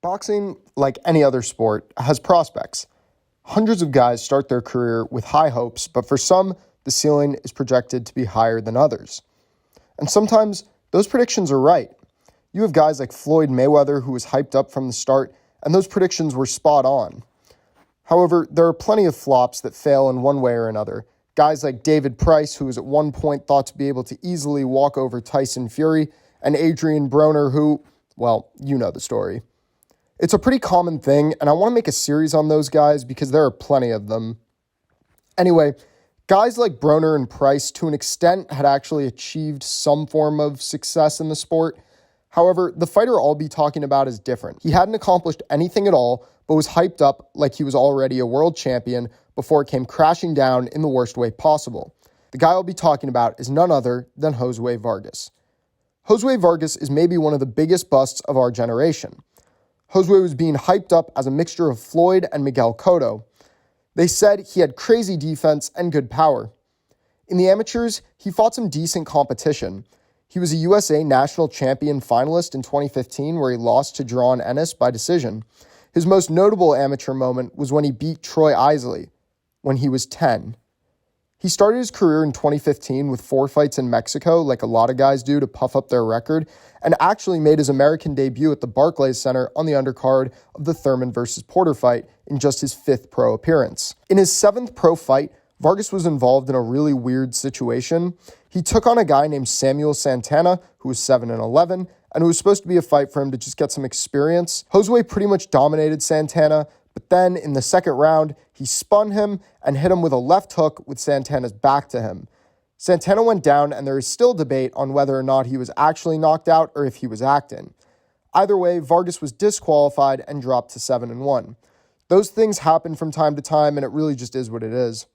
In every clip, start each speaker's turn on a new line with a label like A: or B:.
A: Boxing, like any other sport, has prospects. Hundreds of guys start their career with high hopes, but for some, the ceiling is projected to be higher than others. And sometimes those predictions are right. You have guys like Floyd Mayweather, who was hyped up from the start, and those predictions were spot on. However, there are plenty of flops that fail in one way or another. Guys like David Price, who was at one point thought to be able to easily walk over Tyson Fury, and Adrian Broner, who, well, you know the story. It's a pretty common thing, and I want to make a series on those guys because there are plenty of them. Anyway, guys like Broner and Price, to an extent, had actually achieved some form of success in the sport. However, the fighter I'll be talking about is different. He hadn't accomplished anything at all, but was hyped up like he was already a world champion before it came crashing down in the worst way possible. The guy I'll be talking about is none other than Josue Vargas. Josue Vargas is maybe one of the biggest busts of our generation. Josue was being hyped up as a mixture of Floyd and Miguel Cotto. They said he had crazy defense and good power. In the amateurs, he fought some decent competition. He was a USA national champion finalist in 2015 where he lost to Jaron Ennis by decision. His most notable amateur moment was when he beat Troy Isley when he was 10. He started his career in 2015 with 4 fights in Mexico, like a lot of guys do to puff up their record, and actually made his American debut at the Barclays Center on the undercard of the Thurman versus Porter fight in just his 5th pro appearance. In his 7th pro fight, Vargas was involved in a really weird situation. He took on a guy named Samuel Santana, who was 7-11, and it was supposed to be a fight for him to just get some experience. Josue pretty much dominated Santana, but then in the second round, he spun him and hit him with a left hook with Santana's back to him. Santana went down, and there is still debate on whether or not he was actually knocked out or if he was acting. Either way, Vargas was disqualified and dropped to 7-1. Those things happen from time to time, and it really just is what it is.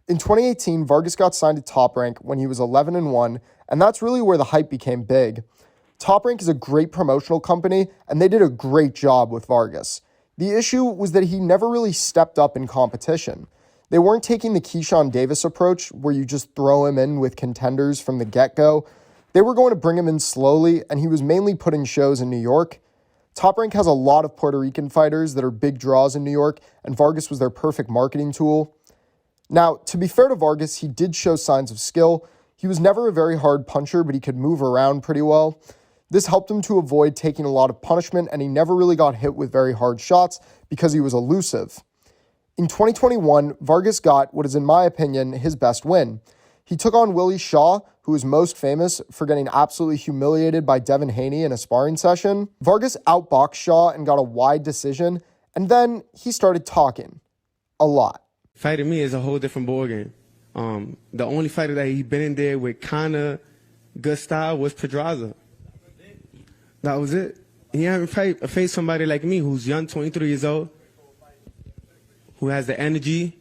A: In 2018, Vargas got signed to Top Rank when he was 11-1, and that's really where the hype became big. Top Rank is a great promotional company, and they did a great job with Vargas. The issue was that he never really stepped up in competition. They weren't taking the Keyshawn Davis approach, where you just throw him in with contenders from the get-go. They were going to bring him in slowly, and he was mainly putting shows in New York. Top Rank has a lot of Puerto Rican fighters that are big draws in New York, and Vargas was their perfect marketing tool. Now, to be fair to Vargas, he did show signs of skill. He was never a very hard puncher, but he could move around pretty well. This helped him to avoid taking a lot of punishment, and he never really got hit with very hard shots because he was elusive. In 2021, Vargas got what is, in my opinion, his best win. He took on Willie Shaw, who is most famous for getting absolutely humiliated by Devin Haney in a sparring session. Vargas outboxed Shaw and got a wide decision, and then he started talking. A lot.
B: Fighting me is a whole different ballgame. The only fighter that he been in there with kind of good style was Pedraza. That was it. He haven't faced somebody like me who's young, 23 years old, who has the energy,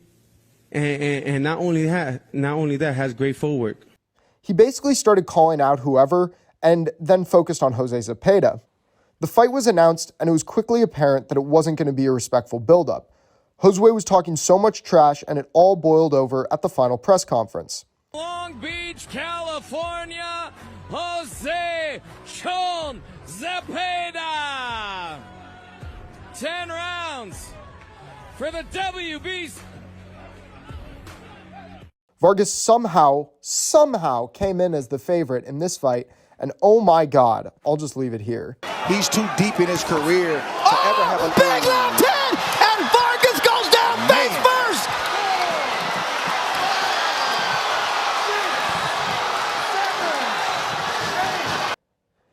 B: and not only that, has great footwork.
A: He basically started calling out whoever and then focused on Jose Zepeda. The fight was announced, and it was quickly apparent that it wasn't going to be a respectful buildup. Josue was talking so much trash, and it all boiled over at the final press conference.
C: Long Beach, California, Jose Chon Zepeda. 10 rounds for the WBC.
A: Vargas somehow came in as the favorite in this fight, and oh my God, I'll just leave it here.
D: He's too deep in his career to ever have a
E: big left hand, and Vargas goes down face first.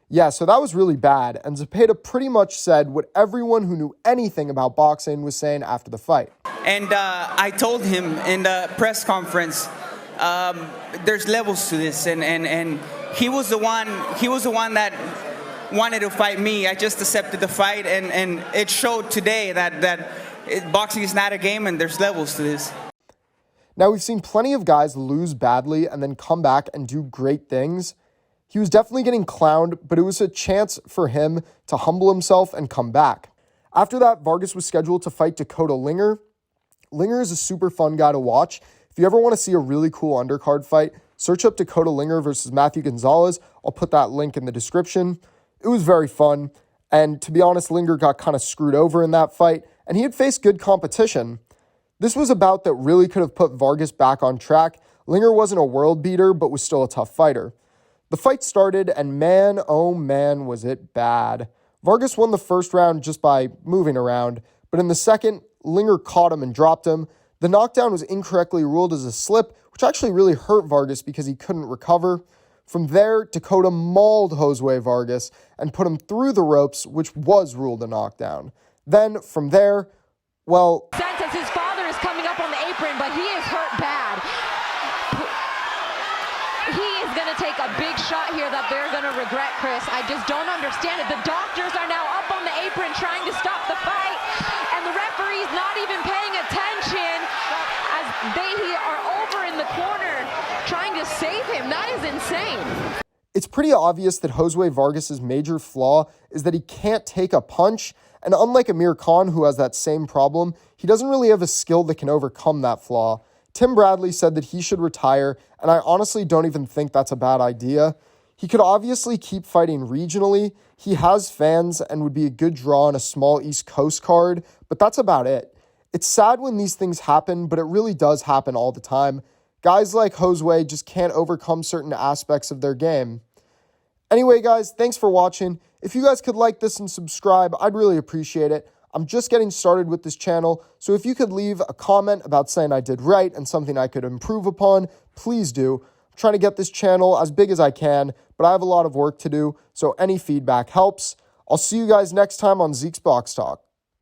A: Yeah, so that was really bad, and Zepeda pretty much said what everyone who knew anything about boxing was saying after the fight.
F: And I told him in the press conference, there's levels to this, and he was the one that wanted to fight me. I just accepted the fight, and it showed today that boxing is not a game, and there's levels to this.
A: Now, we've seen plenty of guys lose badly and then come back and do great things. He was definitely getting clowned, but it was a chance for him to humble himself and come back. After that, Vargas was scheduled to fight Dakota Linger. Linger is a super fun guy to watch. If you ever want to see a really cool undercard fight, search up Dakota Linger versus Matthew Gonzalez. I'll put that link in the description. It was very fun, And to be honest, Linger got kind of screwed over in that fight, and he had faced good competition. This was a bout that really could have put Vargas back on track. Linger wasn't a world beater, but was still a tough fighter. The fight started, and man, oh man, was it bad. Vargas won the first round just by moving around, but in the second, Linger caught him and dropped him. The knockdown was incorrectly ruled as a slip, which actually really hurt Vargas because he couldn't recover. From there, Dakota mauled Josue Vargas and put him through the ropes, which was ruled a knockdown. Then, from there, well...
G: Sanchez, his father is coming up on the apron, but he is hurt bad. He is going to take a big shot here that they're going to regret, Chris. I just don't understand it. The doctors are now up on the apron trying to stop the fight, and the referee's not even paying attention as they are over in the corner trying to save him. That is insane.
A: It's pretty obvious that Josue Vargas' major flaw is that he can't take a punch, and unlike Amir Khan, who has that same problem, he doesn't really have a skill that can overcome that flaw. Tim Bradley said that he should retire, and I honestly don't even think that's a bad idea. He could obviously keep fighting regionally. He has fans and would be a good draw on a small East Coast card, but that's about it. It's sad when these things happen, but it really does happen all the time. Guys like Josue just can't overcome certain aspects of their game. Anyway, guys, thanks for watching. If you guys could like this and subscribe, I'd really appreciate it. I'm just getting started with this channel, so if you could leave a comment about saying I did right and something I could improve upon, please do. I'm trying to get this channel as big as I can, but I have a lot of work to do, so any feedback helps. I'll see you guys next time on Zeke's Box Talk.